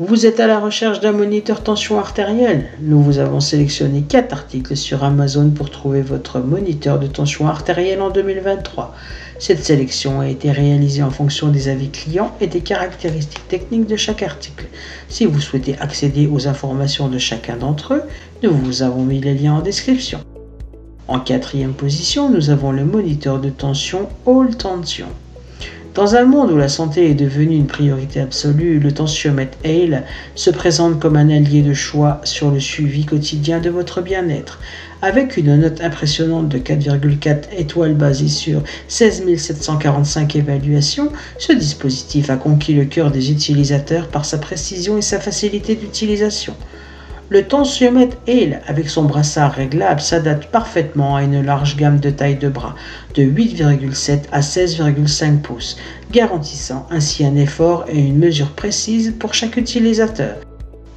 Vous êtes à la recherche d'un moniteur tension artérielle? Nous vous avons sélectionné 4 articles sur Amazon pour trouver votre moniteur de tension artérielle en 2023. Cette sélection a été réalisée en fonction des avis clients et des caractéristiques techniques de chaque article. Si vous souhaitez accéder aux informations de chacun d'entre eux, nous vous avons mis les liens en description. En 4e position, nous avons le moniteur de tension All Tension. Dans un monde où la santé est devenue une priorité absolue, le tensiomètre Hale se présente comme un allié de choix sur le suivi quotidien de votre bien-être. Avec une note impressionnante de 4,4 étoiles basée sur 16 745 évaluations, ce dispositif a conquis le cœur des utilisateurs par sa précision et sa facilité d'utilisation. Le tensiomètre Hale, avec son brassard réglable, s'adapte parfaitement à une large gamme de tailles de bras, de 8,7 à 16,5 pouces, garantissant ainsi un effort et une mesure précise pour chaque utilisateur.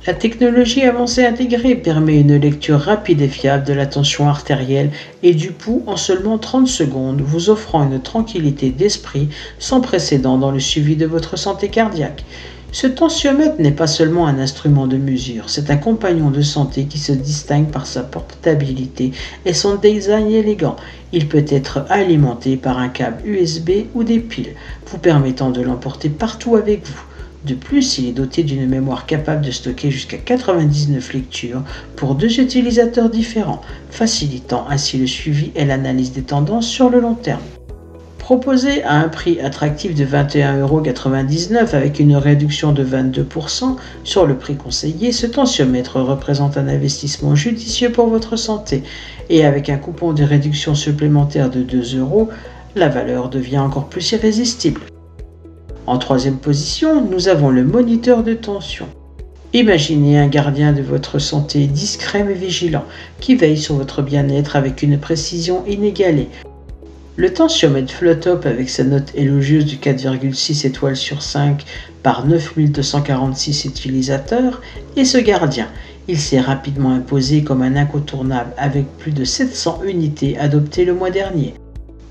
La technologie avancée intégrée permet une lecture rapide et fiable de la tension artérielle et du pouls en seulement 30 secondes, vous offrant une tranquillité d'esprit sans précédent dans le suivi de votre santé cardiaque. Ce tensiomètre n'est pas seulement un instrument de mesure, c'est un compagnon de santé qui se distingue par sa portabilité et son design élégant. Il peut être alimenté par un câble USB ou des piles, vous permettant de l'emporter partout avec vous. De plus, il est doté d'une mémoire capable de stocker jusqu'à 99 lectures pour 2 utilisateurs différents, facilitant ainsi le suivi et l'analyse des tendances sur le long terme. Proposé à un prix attractif de 21,99 € avec une réduction de 22% sur le prix conseillé, ce tensiomètre représente un investissement judicieux pour votre santé et avec un coupon de réduction supplémentaire de 2 €, la valeur devient encore plus irrésistible. En 3e position, nous avons le moniteur de tension. Imaginez un gardien de votre santé discret mais vigilant qui veille sur votre bien-être avec une précision inégalée. Le tensiomètre FlowTop avec sa note élogieuse de 4,6 étoiles sur 5 par 9246 utilisateurs est ce gardien. Il s'est rapidement imposé comme un incontournable avec plus de 700 unités adoptées le mois dernier.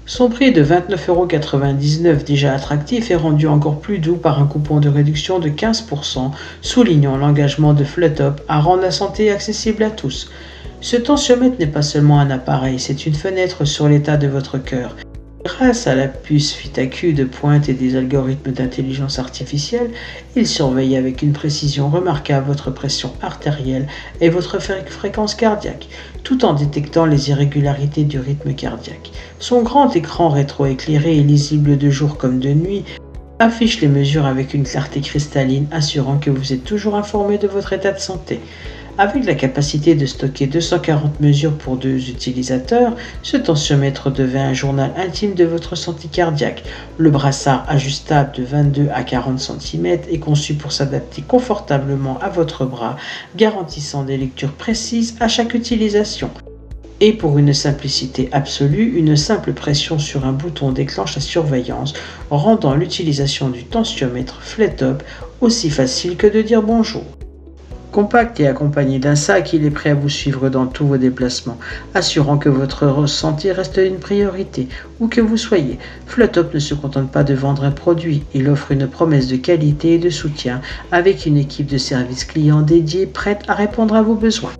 Son prix de 29,99 € déjà attractif est rendu encore plus doux par un coupon de réduction de 15%, soulignant l'engagement de FlowTop à rendre la santé accessible à tous. Ce tensiomètre n'est pas seulement un appareil, c'est une fenêtre sur l'état de votre cœur. Grâce à la puce FITAQ de pointe et des algorithmes d'intelligence artificielle, il surveille avec une précision remarquable votre pression artérielle et votre fréquence cardiaque, tout en détectant les irrégularités du rythme cardiaque. Son grand écran rétroéclairé et lisible de jour comme de nuit affiche les mesures avec une clarté cristalline, assurant que vous êtes toujours informé de votre état de santé. Avec la capacité de stocker 240 mesures pour 2 utilisateurs, ce tensiomètre devient un journal intime de votre santé cardiaque. Le brassard ajustable de 22 à 40 cm est conçu pour s'adapter confortablement à votre bras, garantissant des lectures précises à chaque utilisation. Et pour une simplicité absolue, une simple pression sur un bouton déclenche la surveillance, rendant l'utilisation du tensiomètre FlowTop aussi facile que de dire bonjour. Compact et accompagné d'un sac, il est prêt à vous suivre dans tous vos déplacements, assurant que votre santé reste une priorité, où que vous soyez. FlowTop ne se contente pas de vendre un produit, il offre une promesse de qualité et de soutien, avec une équipe de service client dédiée prête à répondre à vos besoins.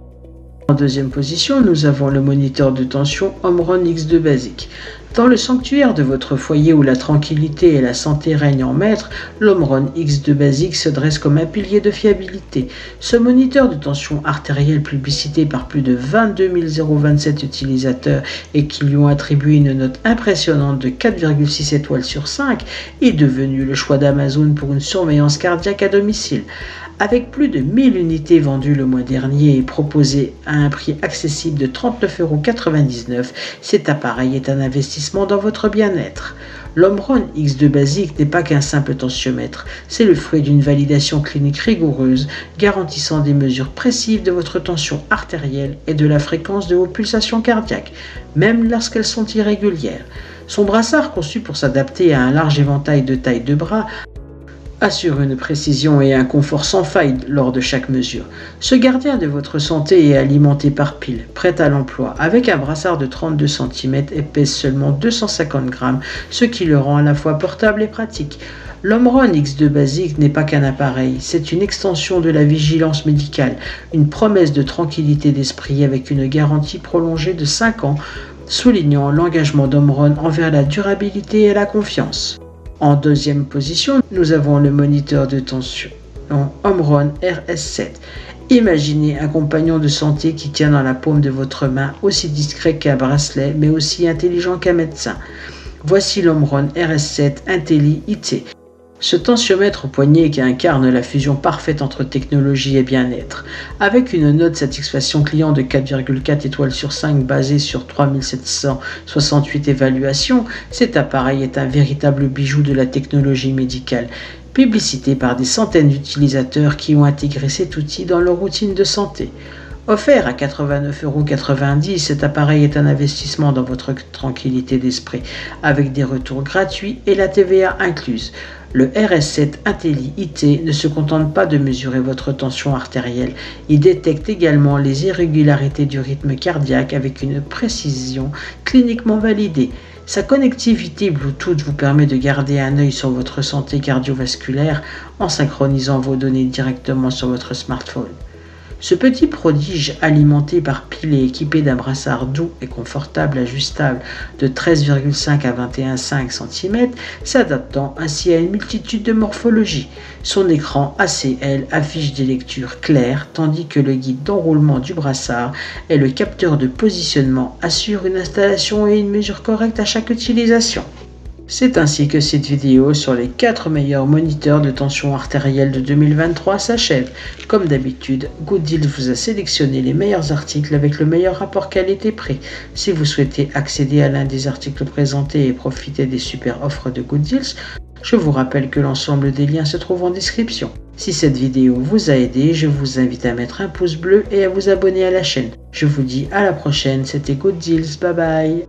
En 2e position, nous avons le moniteur de tension Omron X2 Basic. Dans le sanctuaire de votre foyer où la tranquillité et la santé règnent en maître, l'Omron X2 Basic se dresse comme un pilier de fiabilité. Ce moniteur de tension artérielle publicité par plus de 22 027 utilisateurs et qui lui ont attribué une note impressionnante de 4,6 étoiles sur 5 est devenu le choix d'Amazon pour une surveillance cardiaque à domicile. Avec plus de 1000 unités vendues le mois dernier et proposé à un prix accessible de 39,99 €, cet appareil est un investissement dans votre bien-être. L'Omron X2 Basic n'est pas qu'un simple tensiomètre, c'est le fruit d'une validation clinique rigoureuse, garantissant des mesures précises de votre tension artérielle et de la fréquence de vos pulsations cardiaques, même lorsqu'elles sont irrégulières. Son brassard, conçu pour s'adapter à un large éventail de tailles de bras, assure une précision et un confort sans faille lors de chaque mesure. Ce gardien de votre santé est alimenté par pile, prêt à l'emploi, avec un brassard de 32 cm et pèse seulement 250 grammes, ce qui le rend à la fois portable et pratique. L'Omron X2 Basic n'est pas qu'un appareil, c'est une extension de la vigilance médicale, une promesse de tranquillité d'esprit avec une garantie prolongée de 5 ans, soulignant l'engagement d'Omron envers la durabilité et la confiance. En deuxième position, nous avons le moniteur de tension Omron RS7. Imaginez un compagnon de santé qui tient dans la paume de votre main, aussi discret qu'un bracelet, mais aussi intelligent qu'un médecin. Voici l'Omron RS7 Intelli IT. Ce tensiomètre au poignet qui incarne la fusion parfaite entre technologie et bien-être. Avec une note de satisfaction client de 4,4 étoiles sur 5 basée sur 3768 évaluations, cet appareil est un véritable bijou de la technologie médicale, publicité par des centaines d'utilisateurs qui ont intégré cet outil dans leur routine de santé. Offert à 89,90 €, cet appareil est un investissement dans votre tranquillité d'esprit, avec des retours gratuits et la TVA incluse. Le RS7 Intelli IT ne se contente pas de mesurer votre tension artérielle, il détecte également les irrégularités du rythme cardiaque avec une précision cliniquement validée. Sa connectivité Bluetooth vous permet de garder un œil sur votre santé cardiovasculaire en synchronisant vos données directement sur votre smartphone. Ce petit prodige alimenté par pile et équipé d'un brassard doux et confortable ajustable de 13,5 à 21,5 cm, s'adaptant ainsi à une multitude de morphologies. Son écran ACL affiche des lectures claires tandis que le guide d'enroulement du brassard et le capteur de positionnement assurent une installation et une mesure correcte à chaque utilisation. C'est ainsi que cette vidéo sur les 4 meilleurs moniteurs de tension artérielle de 2023 s'achève. Comme d'habitude, Good Deals vous a sélectionné les meilleurs articles avec le meilleur rapport qualité-prix. Si vous souhaitez accéder à l'un des articles présentés et profiter des super offres de Good Deals, je vous rappelle que l'ensemble des liens se trouve en description. Si cette vidéo vous a aidé, je vous invite à mettre un pouce bleu et à vous abonner à la chaîne. Je vous dis à la prochaine, c'était Good Deals, bye bye.